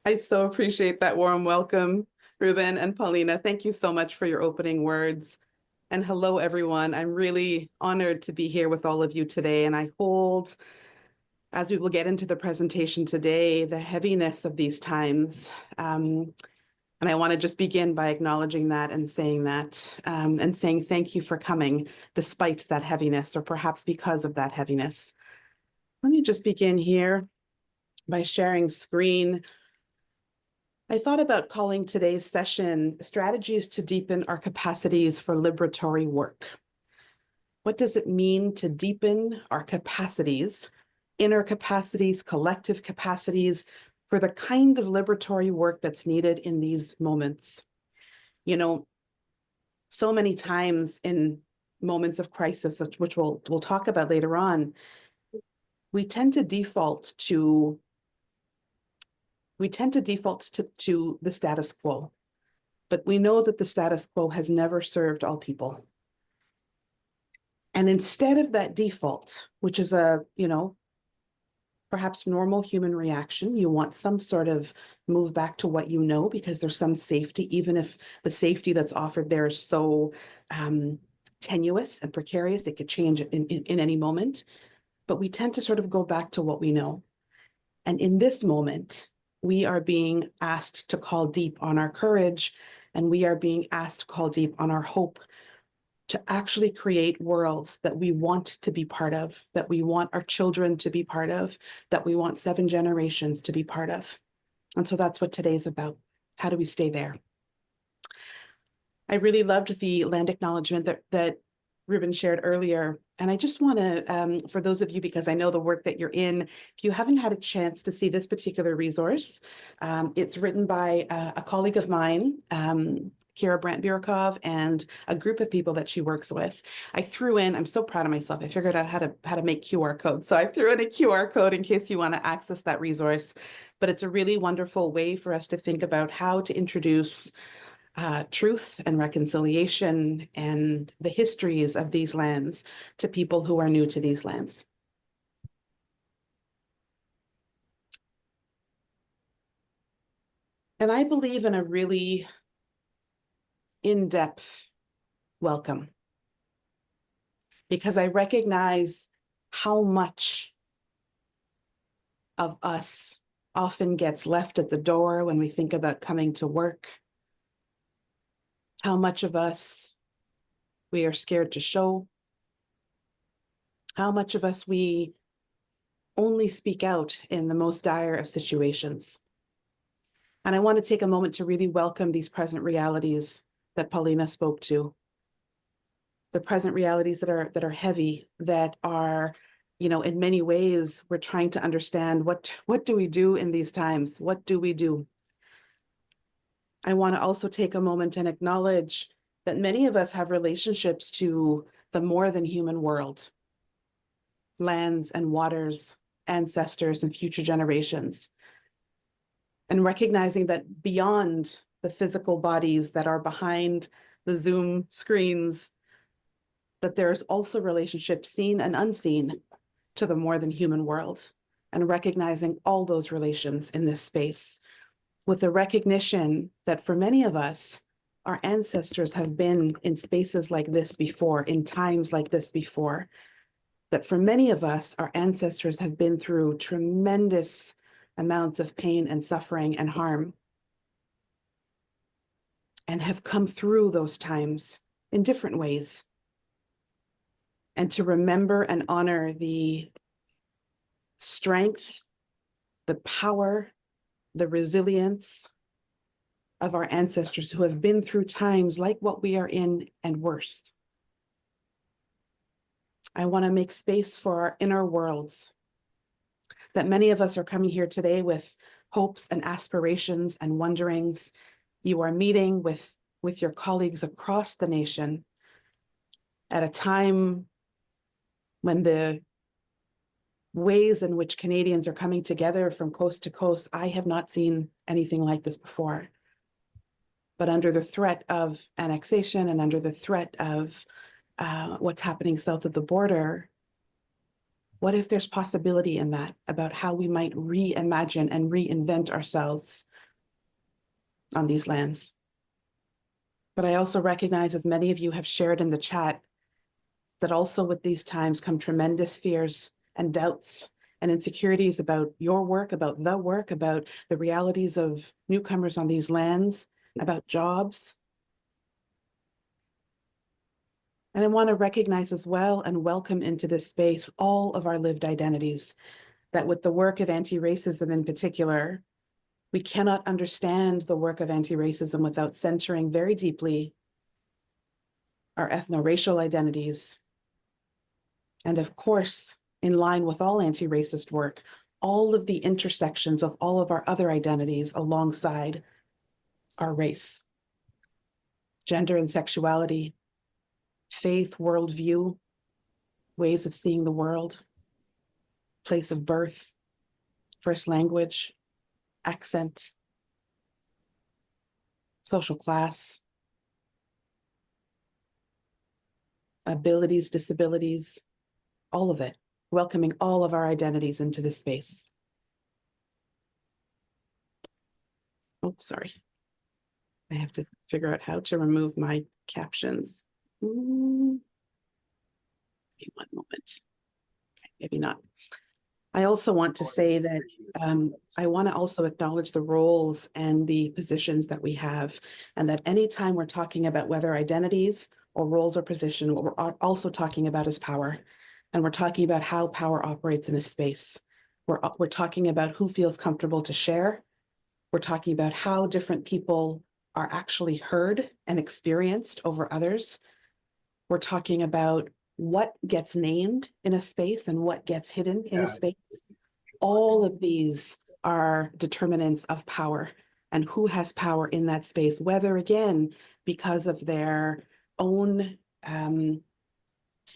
I so appreciate that warm welcome, Ruben and Paulina. Thank you so much for your opening words. And hello, everyone. I'm really honored to be here with all of you today. And I hold, as we will get into the presentation today, the heaviness of these times. And I want to just begin by acknowledging that and saying thank you for coming despite that heaviness, or perhaps because of that heaviness. Let me just begin here by sharing screen. I thought about calling today's session Strategies to Deepen Our Capacities for Liberatory Work. What does it mean to deepen our capacities, inner capacities, collective capacities, for the kind of liberatory work that's needed in these moments? You know, so many times in moments of crisis, which we'll talk about later on, we tend to default to the status quo, but we know that the status quo has never served all people. And instead of that default, which is perhaps normal human reaction, you want some sort of move back to what you know, because there's some safety, even if the safety that's offered there is so tenuous and precarious, it could change in any moment. But we tend to sort of go back to what we know. And in this moment, we are being asked to call deep on our courage, and we are being asked to call deep on our hope to actually create worlds that we want to be part of, that we want our children to be part of, that we want 7 generations to be part of. And so that's what today's about. How do we stay there? I really loved the land acknowledgement that Ruben shared earlier. And I just want to, for those of you, because I know the work that you're in, if you haven't had a chance to see this particular resource, it's written by a colleague of mine, Kira Brandt-Burekov, and a group of people that she works with. I threw in, I'm so proud of myself, I figured out how to make QR codes. So I threw in a QR code in case you want to access that resource. But it's a really wonderful way for us to think about how to introduce truth and reconciliation and the histories of these lands to people who are new to these lands. And I believe in a really in-depth welcome, because I recognize how much of us often gets left at the door when we think about coming to work, how much of us we are scared to show, how much of us we only speak out in the most dire of situations. And I want to take a moment to really welcome these present realities that Paulina spoke to. The present realities that are heavy, that are, in many ways, we're trying to understand what do we do in these times? What do we do? I want to also take a moment and acknowledge that many of us have relationships to the more than human world, lands and waters, ancestors and future generations. And recognizing that beyond the physical bodies that are behind the Zoom screens, that there's also relationships seen and unseen to the more than human world, and recognizing all those relations in this space, with the recognition that for many of us, our ancestors have been in spaces like this before, in times like this before, that for many of us, our ancestors have been through tremendous amounts of pain and suffering and harm, and have come through those times in different ways. And to remember and honor the strength, the power, the resilience of our ancestors who have been through times like what we are in and worse. I want to make space for our inner worlds, that many of us are coming here today with hopes and aspirations and wonderings. You are meeting with your colleagues across the nation at a time when the ways in which Canadians are coming together from coast to coast, I have not seen anything like this before. But under the threat of annexation and under the threat of what's happening south of the border, what if there's possibility in that about how we might reimagine and reinvent ourselves on these lands. But I also recognize, as many of you have shared in the chat, that also with these times come tremendous fears and doubts and insecurities about your work, about the realities of newcomers on these lands, about jobs. And I want to recognize as well and welcome into this space all of our lived identities, that with the work of anti-racism in particular, we cannot understand the work of anti-racism without centering very deeply our ethno-racial identities. And of course, in line with all anti-racist work, all of the intersections of all of our other identities alongside our race, gender and sexuality, faith, worldview, ways of seeing the world, place of birth, first language, accent, social class, abilities, disabilities, all of it, welcoming all of our identities into this space. Oh, sorry. I have to figure out how to remove my captions. Maybe one moment. Okay, maybe not. I also want to say that I want to also acknowledge the roles and the positions that we have, and that anytime we're talking about whether identities or roles or position, what we're also talking about is power. And we're talking about how power operates in a space. We're talking about who feels comfortable to share. We're talking about how different people are actually heard and experienced over others. We're talking about what gets named in a space and what gets hidden in a space. All of these are determinants of power and who has power in that space, whether, again, because of their own,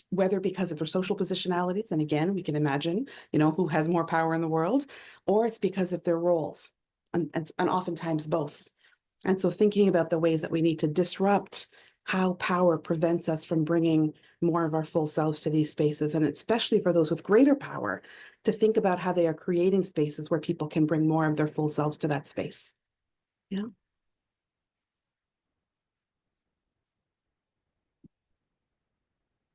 whether because of their social positionalities, and again, we can imagine, who has more power in the world, or it's because of their roles, and oftentimes both. And so thinking about the ways that we need to disrupt how power prevents us from bringing more of our full selves to these spaces, and especially for those with greater power, to think about how they are creating spaces where people can bring more of their full selves to that space. Yeah.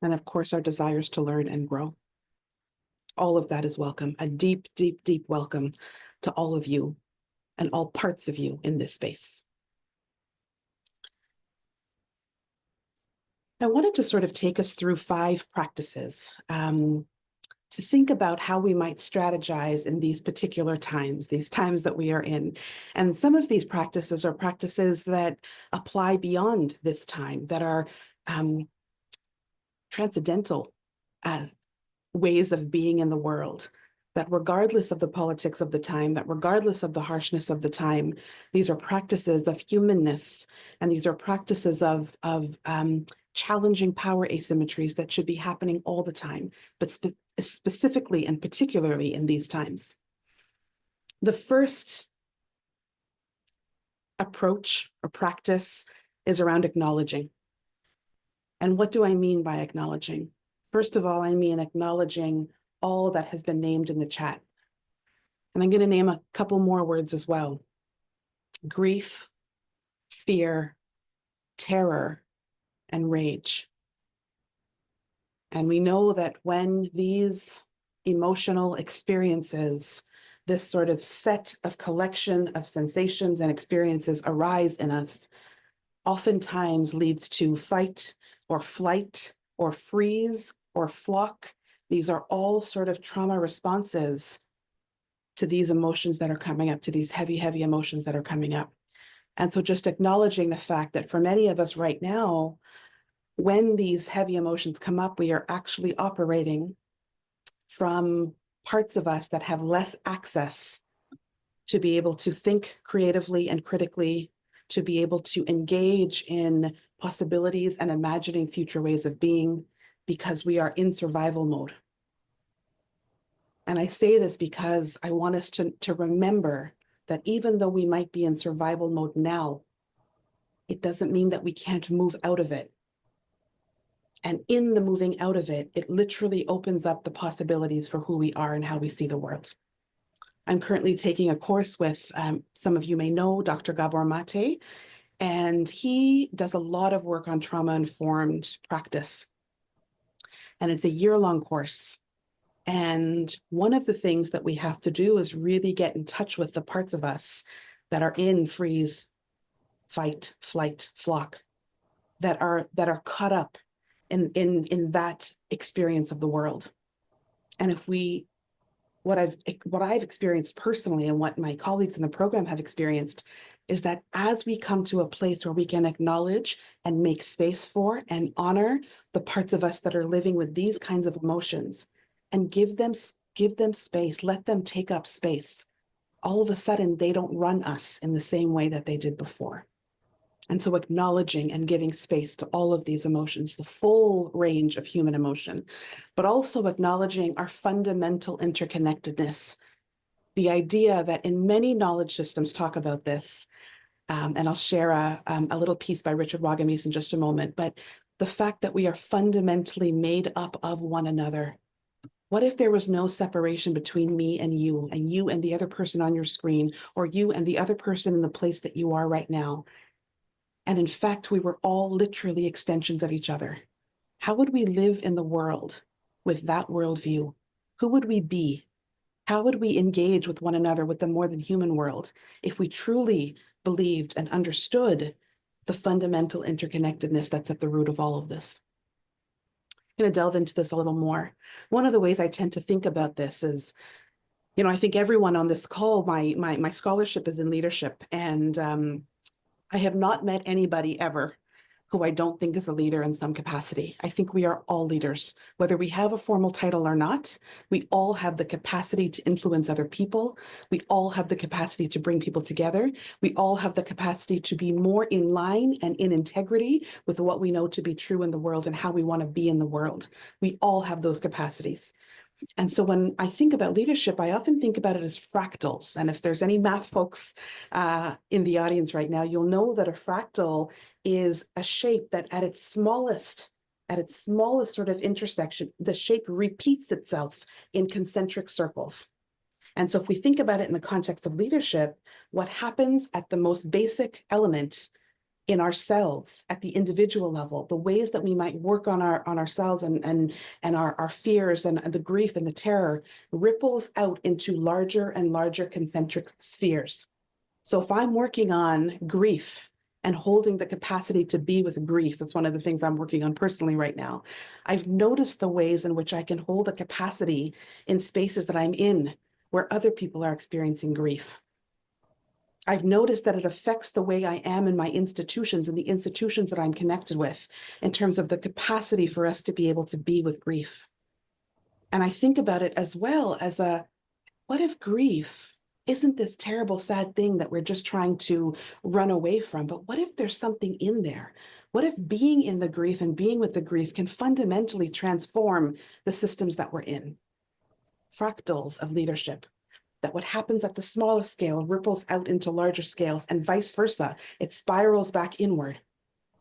And of course, our desires to learn and grow. All of that is welcome. A deep, deep, deep welcome to all of you and all parts of you in this space. I wanted to sort of take us through 5 practices to think about how we might strategize in these particular times, these times that we are in. And some of these practices are practices that apply beyond this time, that are transcendental ways of being in the world, that regardless of the politics of the time, that regardless of the harshness of the time, these are practices of humanness, and these are practices of challenging power asymmetries that should be happening all the time, but specifically and particularly in these times. The first approach or practice is around acknowledging. And what do I mean by acknowledging? First of all, I mean acknowledging all that has been named in the chat. And I'm going to name a couple more words as well. Grief, fear, terror, and rage. And we know that when these emotional experiences, this sort of set of collection of sensations and experiences arise in us, oftentimes leads to fight or flight or freeze or flock. These are all sort of trauma responses to these emotions that are coming up, to these heavy, heavy emotions that are coming up. And so just acknowledging the fact that for many of us right now, when these heavy emotions come up, we are actually operating from parts of us that have less access to be able to think creatively and critically, to be able to engage in possibilities and imagining future ways of being, because we are in survival mode. And I say this because I want us to remember that even though we might be in survival mode now, it doesn't mean that we can't move out of it. And in the moving out of it, it literally opens up the possibilities for who we are and how we see the world. I'm currently taking a course with, some of you may know, Dr. Gabor Mate, and he does a lot of work on trauma-informed practice. And it's a year-long course. And one of the things that we have to do is really get in touch with the parts of us that are in freeze, fight, flight, flock, that are caught up in that experience of the world. And if we, what I've experienced personally and what my colleagues in the program have experienced is that as we come to a place where we can acknowledge and make space for and honor the parts of us that are living with these kinds of emotions and give them space, let them take up space, all of a sudden they don't run us in the same way that they did before. And so acknowledging and giving space to all of these emotions, the full range of human emotion, but also acknowledging our fundamental interconnectedness. The idea that in many knowledge systems talk about this, and I'll share a little piece by Richard Wagamese in just a moment, but the fact that we are fundamentally made up of one another. What if there was no separation between me and you and the other person on your screen, or you and the other person in the place that you are right now? And in fact, we were all literally extensions of each other. How would we live in the world with that worldview? Who would we be? How would we engage with one another with the more than human world if we truly believed and understood the fundamental interconnectedness that's at the root of all of this? I'm going to delve into this a little more. One of the ways I tend to think about this is, I think everyone on this call, my scholarship is in leadership, and I have not met anybody ever who I don't think is a leader in some capacity. I think we are all leaders, whether we have a formal title or not. We all have the capacity to influence other people. We all have the capacity to bring people together. We all have the capacity to be more in line and in integrity with what we know to be true in the world and how we want to be in the world. We all have those capacities. And so when I think about leadership, I often think about it as fractals. And if there's any math folks in the audience right now, you'll know that a fractal is a shape that at its smallest sort of intersection, the shape repeats itself in concentric circles. And so if we think about it in the context of leadership, what happens at the most basic element in ourselves at the individual level, the ways that we might work on ourselves and our fears and the grief and the terror ripples out into larger and larger concentric spheres. So if I'm working on grief and holding the capacity to be with grief, that's one of the things I'm working on personally right now. I've noticed the ways in which I can hold a capacity in spaces that I'm in where other people are experiencing grief. I've noticed that it affects the way I am in my institutions and the institutions that I'm connected with in terms of the capacity for us to be able to be with grief. And I think about it as well as what if grief isn't this terrible, sad thing that we're just trying to run away from, but what if there's something in there? What if being in the grief and being with the grief can fundamentally transform the systems that we're in? Fractals of leadership. That what happens at the smallest scale ripples out into larger scales and vice versa. It spirals back inward.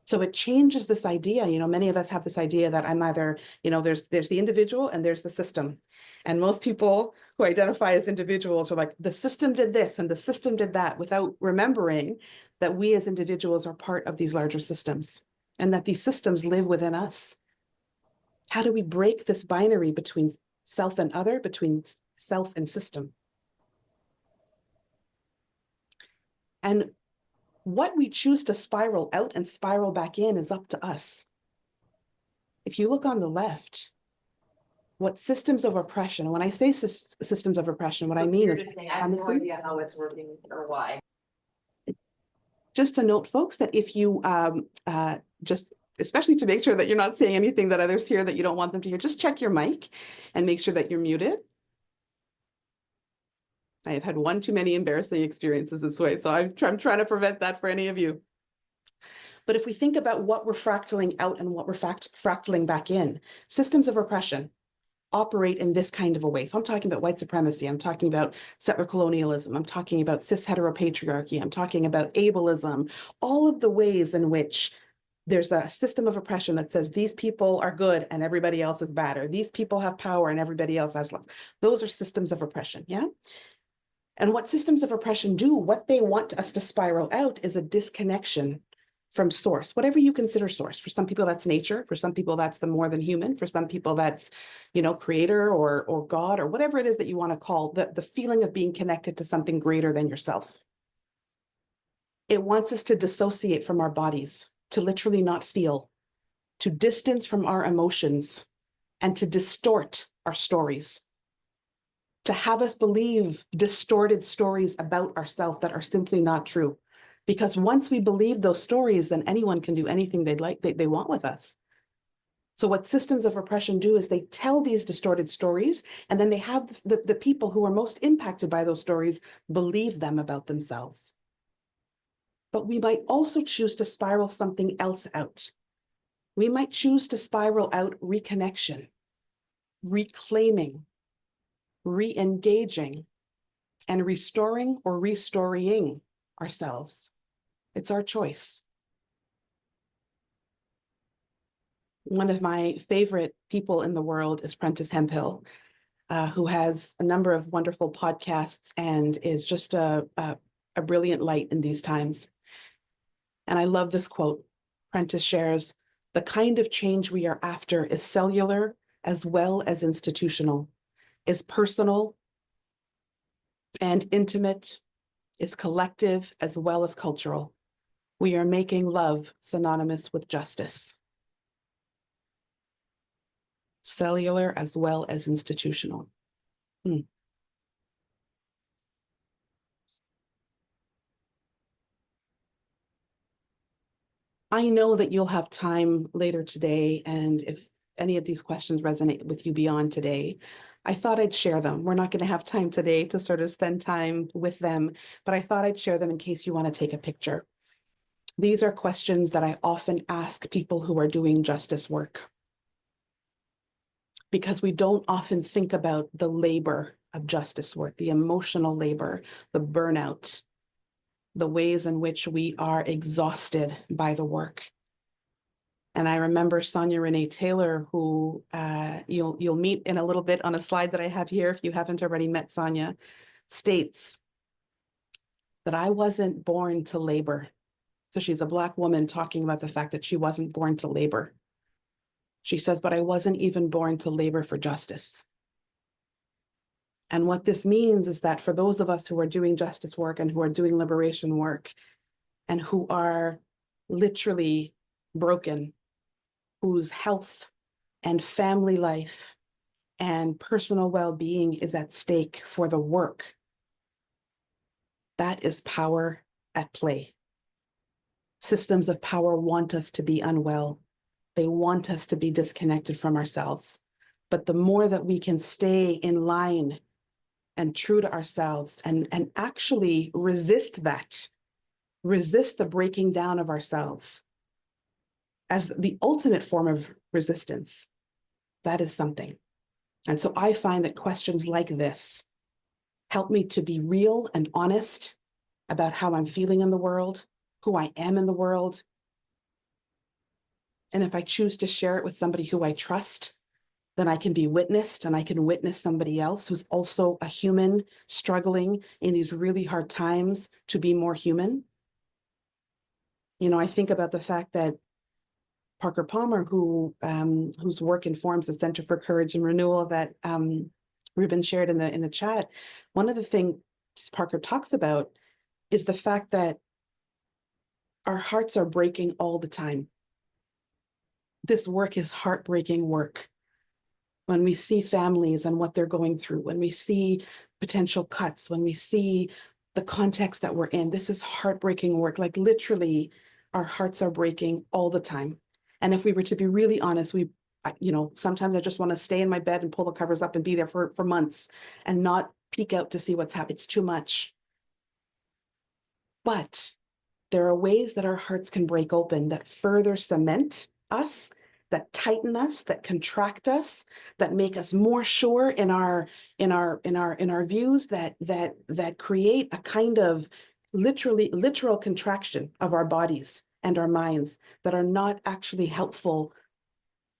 So it changes this idea. Many of us have this idea that I'm either, there's the individual and there's the system. And most people who identify as individuals are like, the system did this and the system did that, without remembering that we as individuals are part of these larger systems and that these systems live within us. How do we break this binary between self and other, between self and system? And what we choose to spiral out and spiral back in is up to us. If you look on the left, what systems of oppression, when I say systems of oppression, what I mean is, I have no idea how it's working or why. Just to note, folks, that if you just, especially to make sure that you're not saying anything that others hear that you don't want them to hear, just check your mic and make sure that you're muted. I have had one too many embarrassing experiences this way, so I'm trying to prevent that for any of you. But if we think about what we're fractaling out and what we're fractaling back in, systems of oppression operate in this kind of a way. So I'm talking about white supremacy, I'm talking about settler colonialism, I'm talking about cis heteropatriarchy, I'm talking about ableism, all of the ways in which there's a system of oppression that says these people are good and everybody else is bad, or these people have power and everybody else has less. Those are systems of oppression, yeah? And what systems of oppression do, what they want us to spiral out is a disconnection from source, whatever you consider source. For some people, that's nature. For some people, that's the more than human. For some people, that's, creator or God or whatever it is that you want to call the feeling of being connected to something greater than yourself. It wants us to dissociate from our bodies, to literally not feel, to distance from our emotions, and to distort our stories, to have us believe distorted stories about ourselves that are simply not true. Because once we believe those stories, then anyone can do anything they want with us. So what systems of oppression do is they tell these distorted stories, and then they have the people who are most impacted by those stories believe them about themselves. But we might also choose to spiral something else out. We might choose to spiral out reconnection, reclaiming, re-engaging, and restoring or restoring ourselves. It's our choice. One of my favorite people in the world is Prentice Hemphill, who has a number of wonderful podcasts and is just a brilliant light in these times. And I love this quote. Prentice shares, "The kind of change we are after is cellular as well as institutional, is personal and intimate, is collective as well as cultural. We are making love synonymous with justice." Cellular as well as institutional. I know that you'll have time later today, and if any of these questions resonate with you beyond today, I thought I'd share them. We're not going to have time today to sort of spend time with them, but I thought I'd share them in case you want to take a picture. These are questions that I often ask people who are doing justice work, because we don't often think about the labor of justice work, the emotional labor, the burnout, the ways in which we are exhausted by the work. And I remember Sonia Renee Taylor, who you'll meet in a little bit on a slide that I have here, if you haven't already met Sonia, states that I wasn't born to labor. So she's a Black woman talking about the fact that she wasn't born to labor. She says, but I wasn't even born to labor for justice. And what this means is that for those of us who are doing justice work and who are doing liberation work and who are literally broken, whose health and family life and personal well-being is at stake for the work, that is power at play. Systems of power want us to be unwell. They want us to be disconnected from ourselves. But the more that we can stay in line and true to ourselves and actually resist that, resist the breaking down of ourselves as the ultimate form of resistance, that is something. And so I find that questions like this help me to be real and honest about how I'm feeling in the world, who I am in the world. And if I choose to share it with somebody who I trust, then I can be witnessed and I can witness somebody else who's also a human struggling in these really hard times to be more human. I think about the fact that Parker Palmer, whose work informs the Center for Courage and Renewal that Ruben shared in the chat, one of the things Parker talks about is the fact that our hearts are breaking all the time. This work is heartbreaking work. When we see families and what they're going through, when we see potential cuts, when we see the context that we're in, this is heartbreaking work. Like literally, our hearts are breaking all the time. And if we were to be really honest, sometimes I just want to stay in my bed and pull the covers up and be there for months and not peek out to see what's happening. It's too much. But there are ways that our hearts can break open that further cement us, that tighten us, that contract us, that make us more sure in our views, that create a kind of literal contraction of our bodies and our minds that are not actually helpful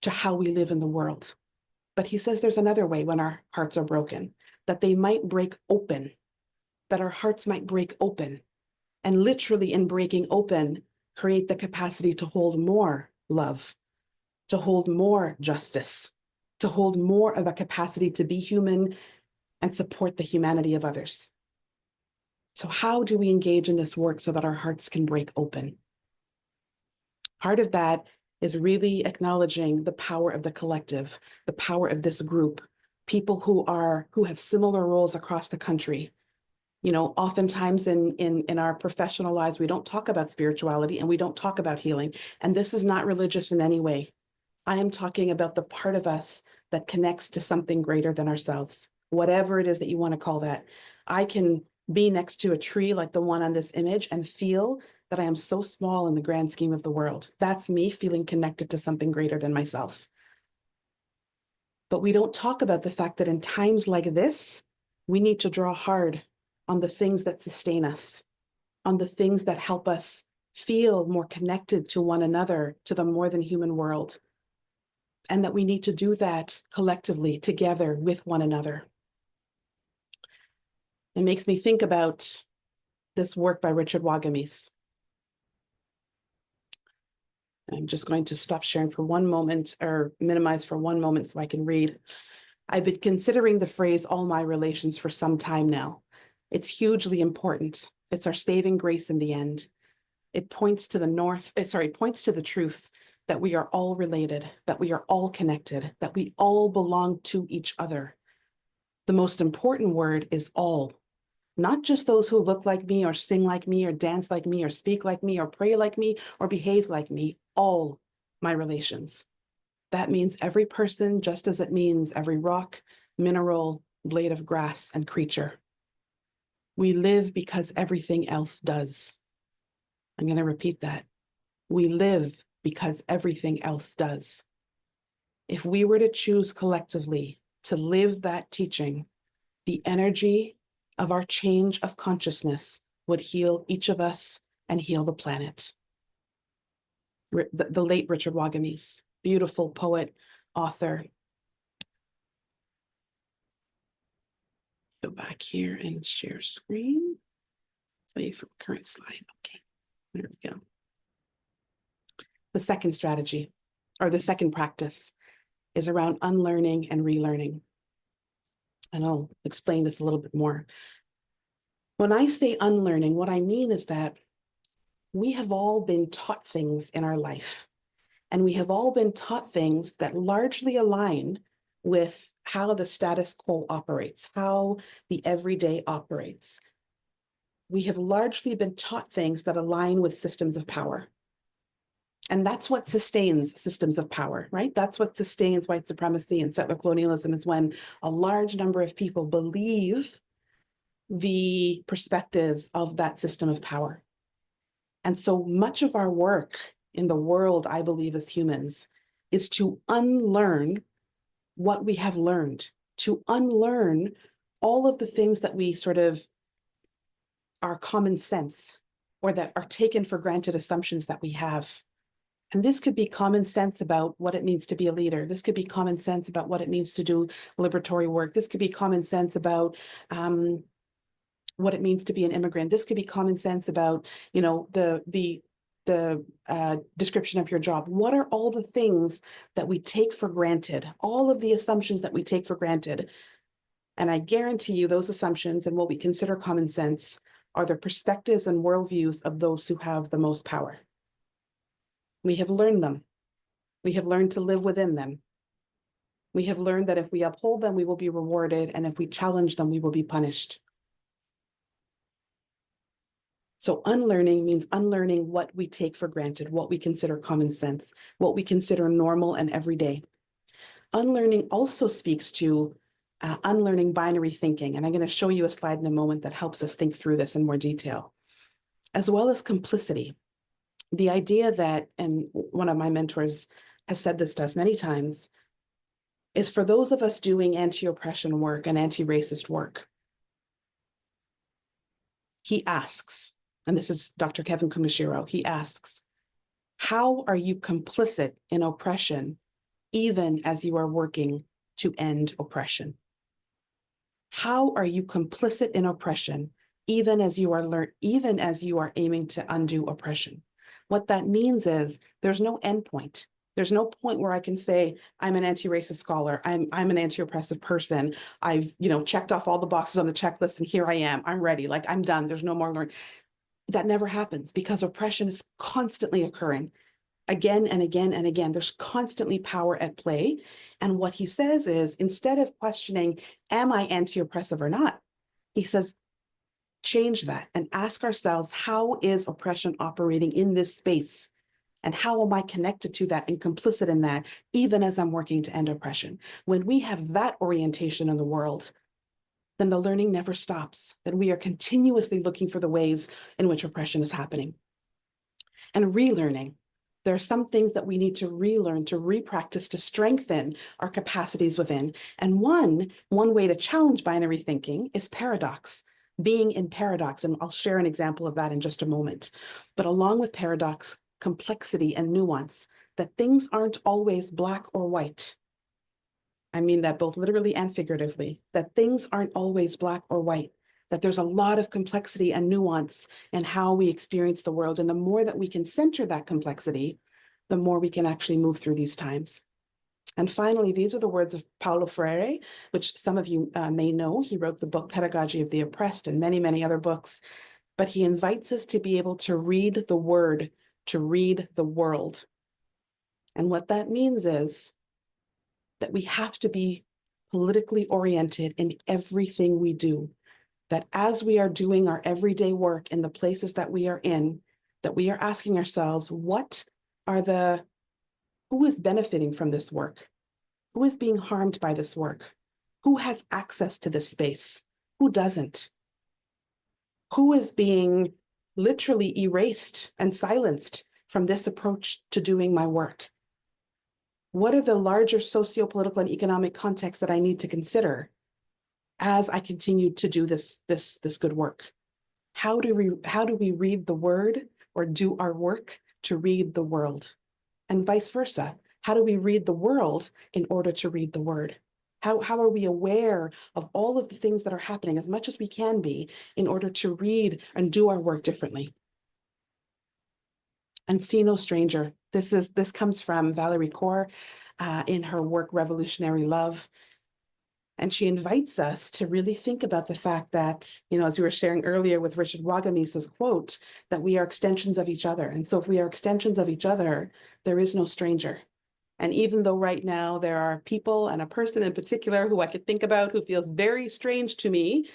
to how we live in the world. But he says there's another way when our hearts are broken, that they might break open, that our hearts might break open, and literally in breaking open, create the capacity to hold more love, to hold more justice, to hold more of a capacity to be human and support the humanity of others. So how do we engage in this work so that our hearts can break open? Part of that is really acknowledging the power of the collective, the power of this group, people who have similar roles across the country. You know, oftentimes in our professional lives, we don't talk about spirituality and we don't talk about healing. And this is not religious in any way. I am talking about the part of us that connects to something greater than ourselves, whatever it is that you want to call that. I can be next to a tree like the one on this image and feel that I am so small in the grand scheme of the world. That's me feeling connected to something greater than myself. But we don't talk about the fact that in times like this, we need to draw hard on the things that sustain us, on the things that help us feel more connected to one another, to the more than human world. And that we need to do that collectively, together with one another. It makes me think about this work by Richard Wagamese. I'm just going to stop sharing for one moment, or minimize for one moment so I can read. I've been considering the phrase all my relations for some time now. It's hugely important. It's our saving grace in the end. It points to points to the truth that we are all related, that we are all connected, that we all belong to each other. The most important word is all. Not just those who look like me or sing like me or dance like me or speak like me or pray like me or behave like me, all my relations. That means every person, just as it means every rock, mineral, blade of grass, and creature. We live because everything else does. I'm going to repeat that. We live because everything else does. If we were to choose collectively to live that teaching, the energy of our change of consciousness would heal each of us and heal the planet. The late Richard Wagamese, beautiful poet, author. Go back here and share screen. Play from current slide. Okay, there we go. The second strategy, or the second practice, is around unlearning and relearning. And I'll explain this a little bit more. When I say unlearning, what I mean is that we have all been taught things in our life, and we have all been taught things that largely align with how the status quo operates, how the everyday operates. We have largely been taught things that align with systems of power. And that's what sustains systems of power, right? That's what sustains white supremacy and settler colonialism, is when a large number of people believe the perspectives of that system of power. And so much of our work in the world, I believe, as humans, is to unlearn what we have learned, to unlearn all of the things that we sort of are common sense or that are taken for granted assumptions that we have. And this could be common sense about what it means to be a leader. This could be common sense about what it means to do liberatory work. This could be common sense about what it means to be an immigrant. This could be common sense about, you know, the description of your job. What are all the things that we take for granted? All of the assumptions that we take for granted. And I guarantee you those assumptions and what we consider common sense are the perspectives and worldviews of those who have the most power. We have learned them. We have learned to live within them. We have learned that if we uphold them, we will be rewarded, and if we challenge them, we will be punished. So unlearning means unlearning what we take for granted, what we consider common sense, what we consider normal and everyday. Unlearning also speaks to unlearning binary thinking, and I'm going to show you a slide in a moment that helps us think through this in more detail, as well as complicity. The idea that, and one of my mentors has said this to us many times, is for those of us doing anti-oppression work and anti-racist work, he asks, and this is Dr. Kevin Kumashiro, he asks, how are you complicit in oppression even as you are working to end oppression? How are you complicit in oppression even as you are aiming to undo oppression. What that means is there's no endpoint. There's no point where I can say, I'm an anti-racist scholar, I'm an anti-oppressive person, I've, checked off all the boxes on the checklist and here I am, I'm ready, like I'm done, there's no more learning. That never happens because oppression is constantly occurring again and again and again. There's constantly power at play. And what he says is, instead of questioning, am I anti-oppressive or not? He says, change that and ask ourselves, how is oppression operating in this space? And how am I connected to that and complicit in that, even as I'm working to end oppression? When we have that orientation in the world, then the learning never stops. Then we are continuously looking for the ways in which oppression is happening. And relearning. There are some things that we need to relearn, to repractice, to strengthen our capacities within. And one way to challenge binary thinking is paradox, being in paradox. And I'll share an example of that in just a moment. But along with paradox, complexity and nuance, that things aren't always black or white. I mean that both literally and figuratively, that things aren't always black or white, that there's a lot of complexity and nuance in how we experience the world. And the more that we can center that complexity, the more we can actually move through these times. And finally, these are the words of Paulo Freire, which some of you may know. He wrote the book Pedagogy of the Oppressed and many, many other books. But he invites us to be able to read the word, to read the world. And what that means is that we have to be politically oriented in everything we do. That as we are doing our everyday work in the places that we are in, that we are asking ourselves, who is benefiting from this work? Who is being harmed by this work? Who has access to this space? Who doesn't? Who is being literally erased and silenced from this approach to doing my work? What are the larger socio-political and economic contexts that I need to consider as I continue to do this good work? How do we read the word or do our work to read the world? And vice versa. How do we read the world in order to read the word? How are we aware of all of the things that are happening as much as we can be in order to read and do our work differently? And see no stranger. This comes from Valerie Kaur in her work Revolutionary Love. And she invites us to really think about the fact that, as we were sharing earlier with Richard Wagamisa's quote, that we are extensions of each other. And so if we are extensions of each other, there is no stranger. And even though right now there are people, and a person in particular who I could think about who feels very strange to me,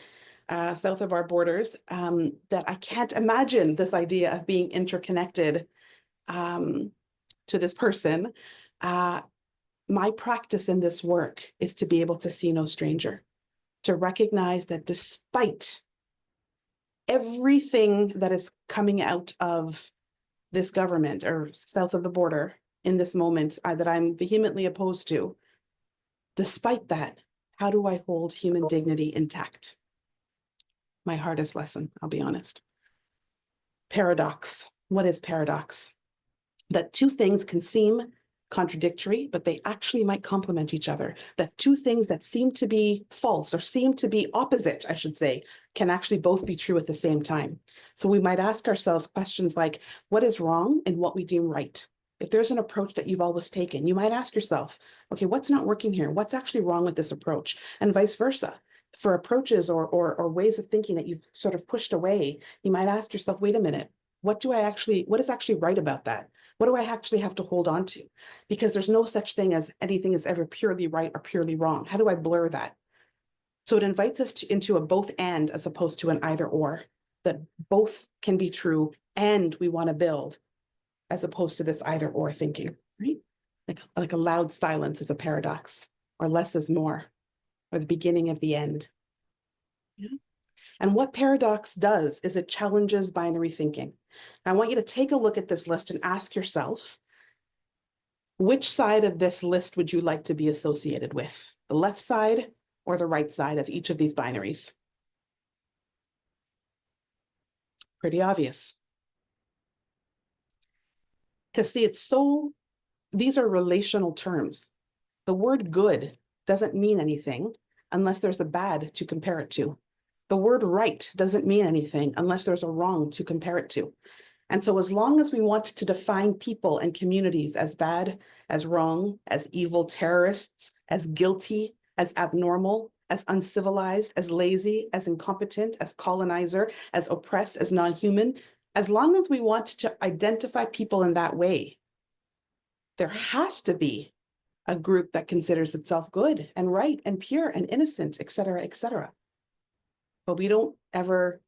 south of our borders, that I can't imagine this idea of being interconnected to this person. My practice in this work is to be able to see no stranger, to recognize that despite everything that is coming out of this government or south of the border in this moment that I'm vehemently opposed to, despite that, how do I hold human dignity intact? My hardest lesson, I'll be honest. Paradox. What is paradox? That two things can seem contradictory, but they actually might complement each other. That two things that seem to be false or seem to be opposite, I should say, can actually both be true at the same time. So we might ask ourselves questions like, what is wrong and what we deem right? If there's an approach that you've always taken, you might ask yourself, okay, what's not working here? What's actually wrong with this approach? And vice versa. For approaches or ways of thinking that you've sort of pushed away, you might ask yourself, wait a minute, what is actually right about that? What do I actually have to hold on to? Because there's no such thing as anything is ever purely right or purely wrong. How do I blur that? So it invites us into a both and as opposed to an either or, that both can be true and we want to build, as opposed to this either or thinking, right? Like a loud silence is a paradox, or less is more, or the beginning of the end. Yeah. And what paradox does is it challenges binary thinking. I want you to take a look at this list and ask yourself, which side of this list would you like to be associated with? The left side or the right side of each of these binaries? Pretty obvious. Because see, these are relational terms. The word good doesn't mean anything unless there's a bad to compare it to. The word right doesn't mean anything unless there's a wrong to compare it to. And so as long as we want to define people and communities as bad, as wrong, as evil terrorists, as guilty, as abnormal, as uncivilized, as lazy, as incompetent, as colonizer, as oppressed, as non-human, as long as we want to identify people in that way, there has to be a group that considers itself good and right and pure and innocent, et cetera, et cetera. But we don't ever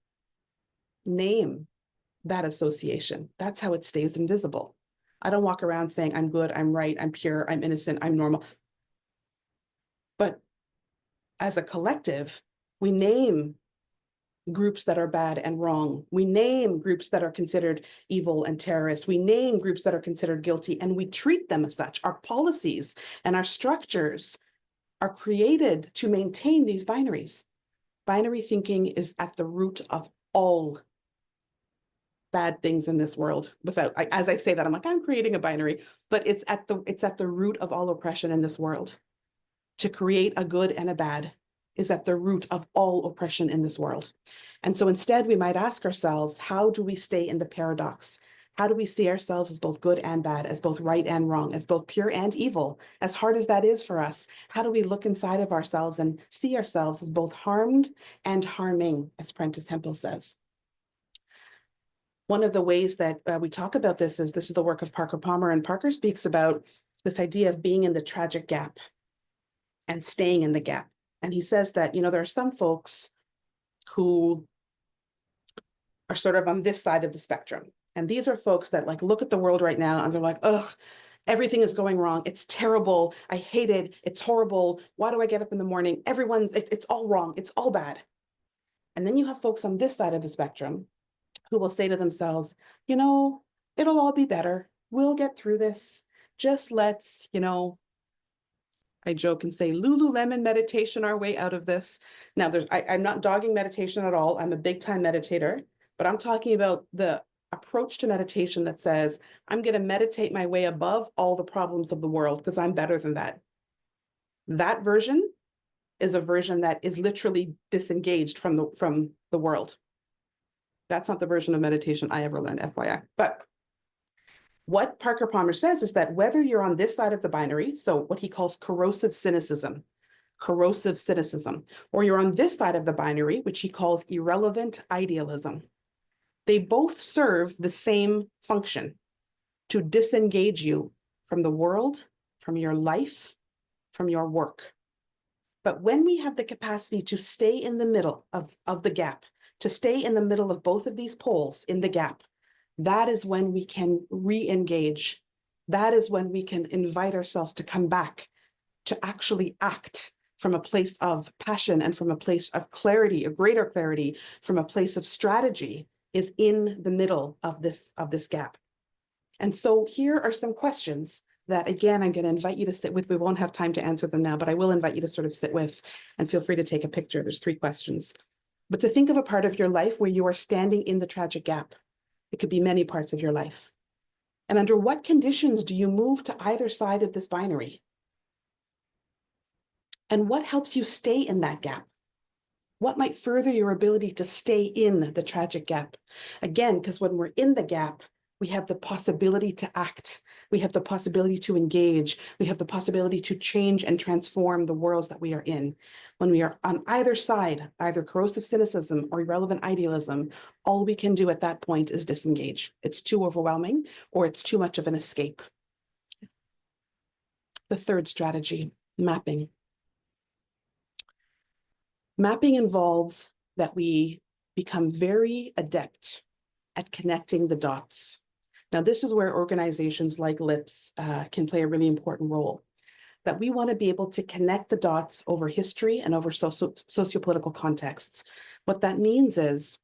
name that association. That's how it stays invisible. I don't walk around saying I'm good, I'm right, I'm pure, I'm innocent, I'm normal. But as a collective, we name groups that are bad and wrong. We name groups that are considered evil and terrorist. We name groups that are considered guilty, and we treat them as such. Our policies and our structures are created to maintain these binaries. Binary thinking is at the root of all bad things in this world. As I say that, I'm like, I'm creating a binary, but it's at the root of all oppression in this world. To create a good and a bad is at the root of all oppression in this world. And so instead, we might ask ourselves, how do we stay in the paradox? How do we see ourselves as both good and bad, as both right and wrong, as both pure and evil? As hard as that is for us, how do we look inside of ourselves and see ourselves as both harmed and harming, as Prentice Hempel says? One of the ways that we talk about this is the work of Parker Palmer, and Parker speaks about this idea of being in the tragic gap and staying in the gap. And he says that, there are some folks who are sort of on this side of the spectrum. And these are folks that look at the world right now and they're like, ugh, everything is going wrong. It's terrible. I hate it. It's horrible. Why do I get up in the morning? It's all wrong. It's all bad. And then you have folks on this side of the spectrum who will say to themselves, it'll all be better. We'll get through this. Just let's, I joke and say Lululemon meditation our way out of this. Now, I'm not dogging meditation at all. I'm a big time meditator, but I'm talking about the approach to meditation that says, I'm going to meditate my way above all the problems of the world because I'm better than that. That version is a version that is literally disengaged from the world. That's not the version of meditation I ever learned, FYI. But what Parker Palmer says is that whether you're on this side of the binary, so what he calls corrosive cynicism, or you're on this side of the binary, which he calls irrelevant idealism, they both serve the same function: to disengage you from the world, from your life, from your work. But when we have the capacity to stay in the middle of the gap, to stay in the middle of both of these poles in the gap, that is when we can re-engage. That is when we can invite ourselves to come back, to actually act from a place of passion and from a place of clarity, a greater clarity, from a place of strategy, is in the middle of this gap. And so here are some questions that, again, I'm going to invite you to sit with. We won't have time to answer them now, but I will invite you to sort of sit with, and feel free to take a picture. There's 3 questions. But to think of a part of your life where you are standing in the tragic gap. It could be many parts of your life. And under what conditions do you move to either side of this binary? And what helps you stay in that gap? What might further your ability to stay in the tragic gap? Again, because when we're in the gap, we have the possibility to act. We have the possibility to engage. We have the possibility to change and transform the worlds that we are in. When we are on either side, either corrosive cynicism or irrelevant idealism, all we can do at that point is disengage. It's too overwhelming, or it's too much of an escape. The third strategy, mapping. Mapping involves that we become very adept at connecting the dots. Now, this is where organizations like LIPS can play a really important role. That we want to be able to connect the dots over history and over sociopolitical contexts. What that means is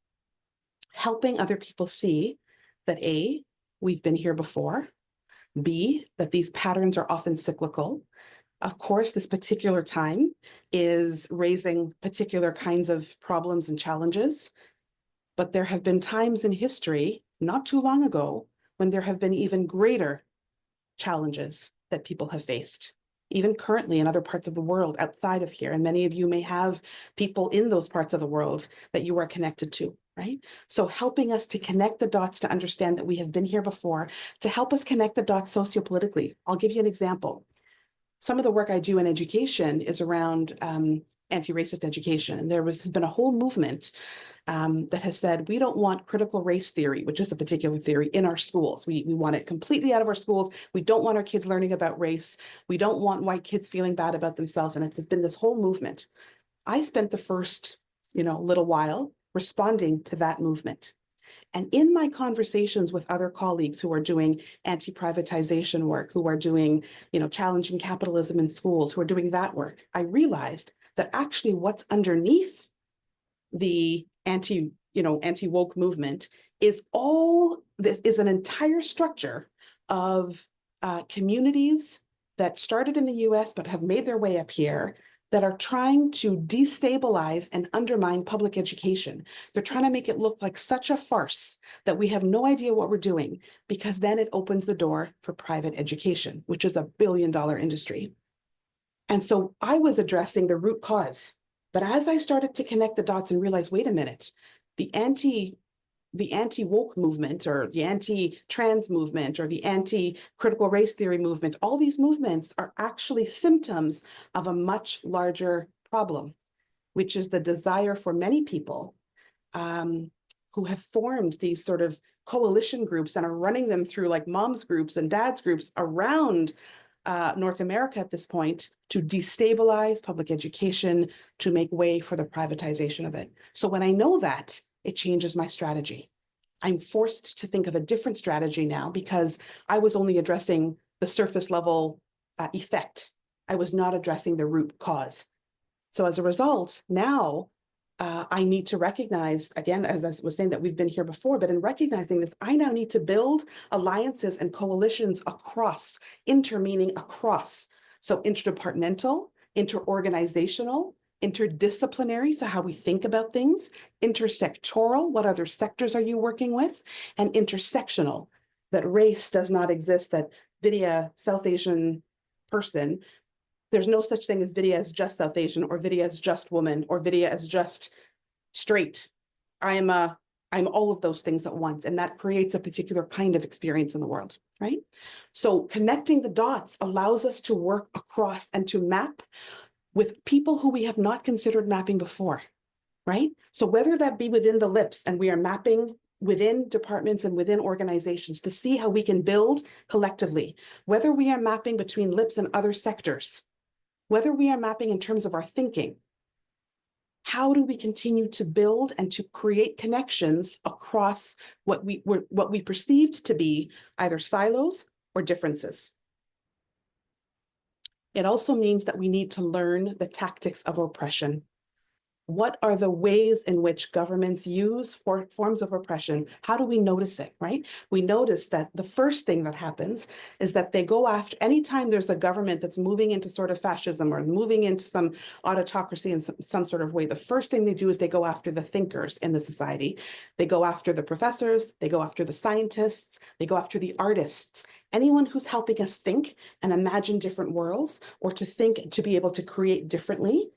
helping other people see that A, we've been here before, B, that these patterns are often cyclical. Of course, this particular time is raising particular kinds of problems and challenges, but there have been times in history, not too long ago, when there have been even greater challenges that people have faced. even currently in other parts of the world outside of here. And many of you may have people in those parts of the world that you are connected to, right? So helping us to connect the dots to understand that we have been here before, to help us connect the dots sociopolitically. I'll give you an example. Some of the work I do in education is around anti-racist education. And has been a whole movement that has said, we don't want critical race theory, which is a particular theory, in our schools. We want it completely out of our schools. We don't want our kids learning about race. We don't want white kids feeling bad about themselves. And it's been this whole movement. I spent the first, little while responding to that movement. And in my conversations with other colleagues who are doing anti-privatization work, who are doing, challenging capitalism in schools, who are doing that work, I realized that actually what's underneath the anti-woke movement is an entire structure of communities that started in the US but have made their way up here, that are trying to destabilize and undermine public education. They're trying to make it look like such a farce that we have no idea what we're doing, because then it opens the door for private education, which is $1 billion industry. And so I was addressing the root cause. But as I started to connect the dots and realize, wait a minute, the anti-woke movement, or the anti-trans movement, or the anti-critical race theory movement, all these movements are actually symptoms of a much larger problem, which is the desire for many people who have formed these sort of coalition groups and are running them through like moms groups and dads groups around North America at this point, to destabilize public education, to make way for the privatization of it. So when I know that, it changes my strategy. I'm forced to think of a different strategy now, because I was only addressing the surface level effect. I was not addressing the root cause. So as a result, now I need to recognize, again, as I was saying, that we've been here before, but in recognizing this, I now need to build alliances and coalitions across, meaning across. So interdepartmental, interorganizational, interdisciplinary, so how we think about things, intersectoral, what other sectors are you working with, and intersectional, that race does not exist, that Vidya, South Asian person, there's no such thing as Vidya as just South Asian, or Vidya as just woman, or Vidya as just straight. I'm all of those things at once, and that creates a particular kind of experience in the world, right? So connecting the dots allows us to work across and to map with people who we have not considered mapping before, right? So whether that be within the LIPs, and we are mapping within departments and within organizations to see how we can build collectively, whether we are mapping between LIPs and other sectors, whether we are mapping in terms of our thinking, how do we continue to build and to create connections across what we perceived to be either silos or differences? It also means that we need to learn the tactics of oppression. What are the ways in which governments use forms of oppression? How do we notice it, right? We notice that the first thing that happens is that they go after, anytime there's a government that's moving into sort of fascism or moving into some autocracy in some sort of way, the first thing they do is they go after the thinkers in the society. They go after the professors, they go after the scientists, they go after the artists, anyone who's helping us think and imagine different worlds, or to think, to be able to create differently.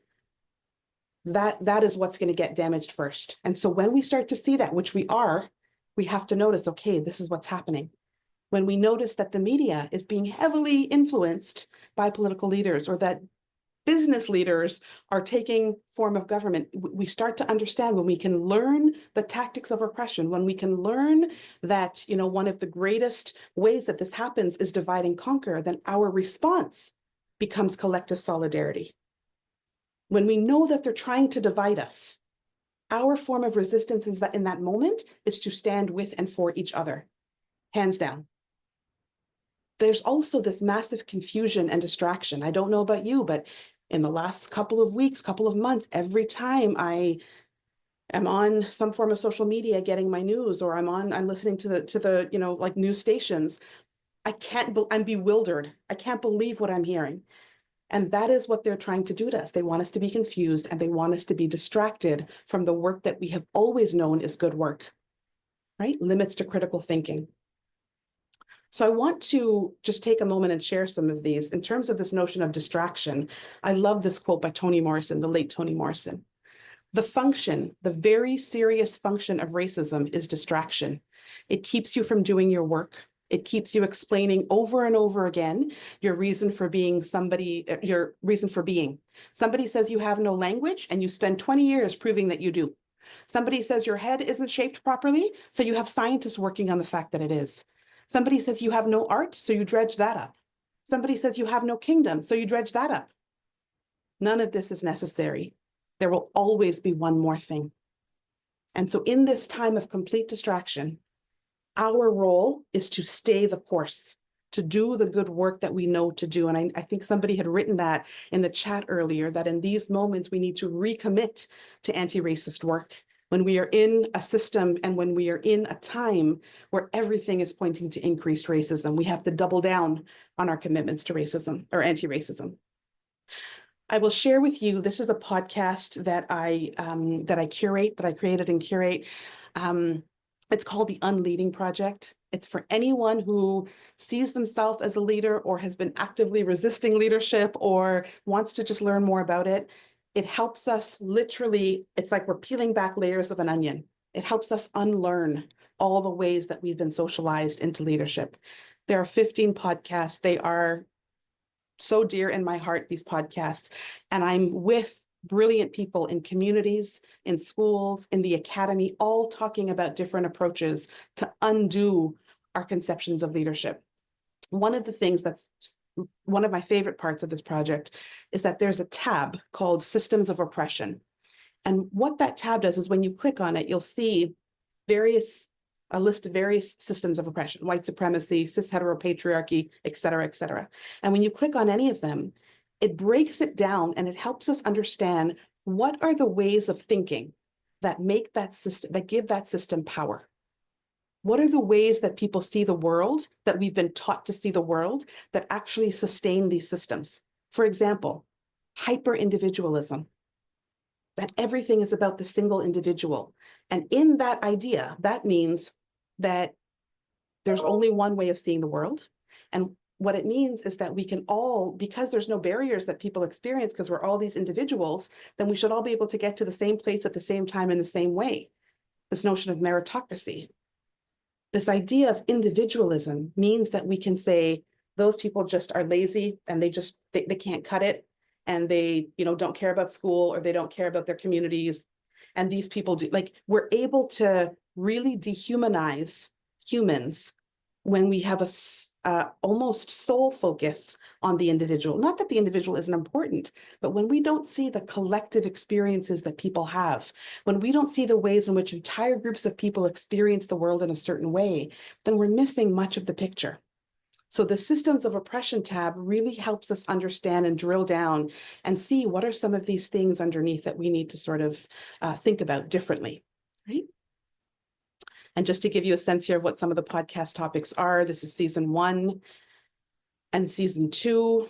That is what's going to get damaged first. And so when we start to see that, which we are, we have to notice, okay, this is what's happening. When we notice that the media is being heavily influenced by political leaders, or that business leaders are taking form of government, we start to understand, when we can learn the tactics of oppression, when we can learn that, one of the greatest ways that this happens is divide and conquer, then our response becomes collective solidarity. When we know that they're trying to divide us, our form of resistance is that in that moment is to stand with and for each other, hands down. There's also this massive confusion and distraction. I don't know about you, but in the last couple of weeks, couple of months, every time I am on some form of social media getting my news, or I'm listening to the like news stations, I'm bewildered. I can't believe what I'm hearing. And that is what they're trying to do to us. They want us to be confused, and they want us to be distracted from the work that we have always known is good work, right? Limits to critical thinking. So I want to just take a moment and share some of these. In terms of this notion of distraction, I love this quote by Toni Morrison, the late Toni Morrison. The function, the very serious function of racism is distraction. It keeps you from doing your work. It keeps you explaining over and over again your reason for being somebody, your reason for being. Somebody says you have no language and you spend 20 years proving that you do. Somebody says your head isn't shaped properly, so you have scientists working on the fact that it is. Somebody says you have no art, so you dredge that up. Somebody says you have no kingdom, so you dredge that up. None of this is necessary. There will always be one more thing. And so in this time of complete distraction, our role is to stay the course, to do the good work that we know to do. And I think somebody had written that in the chat earlier, that in these moments, we need to recommit to anti-racist work. When we are in a system and when we are in a time where everything is pointing to increased racism, we have to double down on our commitments to racism or anti-racism. I will share with you, this is a podcast that I curate, that I created and curate. It's called the Unleading Project. It's for anyone who sees themselves as a leader or has been actively resisting leadership or wants to just learn more about it. It helps us literally, it's like we're peeling back layers of an onion. It helps us unlearn all the ways that we've been socialized into leadership. There are 15 podcasts. They are so dear in my heart, these podcasts. And I'm with brilliant people in communities, in schools, in the academy, all talking about different approaches to undo our conceptions of leadership. One of the things that's one of my favorite parts of this project is that there's a tab called Systems of Oppression. And what that tab does is when you click on it, you'll see a list of various systems of oppression: white supremacy, cis heteropatriarchy, et cetera, et cetera. And when you click on any of them, it breaks it down and it helps us understand what are the ways of thinking that make that system, that give that system power. What are the ways that people see the world, that we've been taught to see the world, that actually sustain these systems? For example, hyper-individualism, that everything is about the single individual. And in that idea, that means that there's only one way of seeing the world. And what it means is that we can all, because there's no barriers that people experience, because we're all these individuals, then we should all be able to get to the same place at the same time in the same way. This notion of meritocracy. This idea of individualism means that we can say those people just are lazy and they can't cut it, and they don't care about school, or they don't care about their communities, and these people do. Like, we're able to really dehumanize humans when we have a almost sole focus on the individual. Not that the individual isn't important, but when we don't see the collective experiences that people have, when we don't see the ways in which entire groups of people experience the world in a certain way, then we're missing much of the picture. So the Systems of Oppression tab really helps us understand and drill down and see what are some of these things underneath that we need to sort of think about differently, right? And just to give you a sense here of what some of the podcast topics are, this is season 1 and season 2.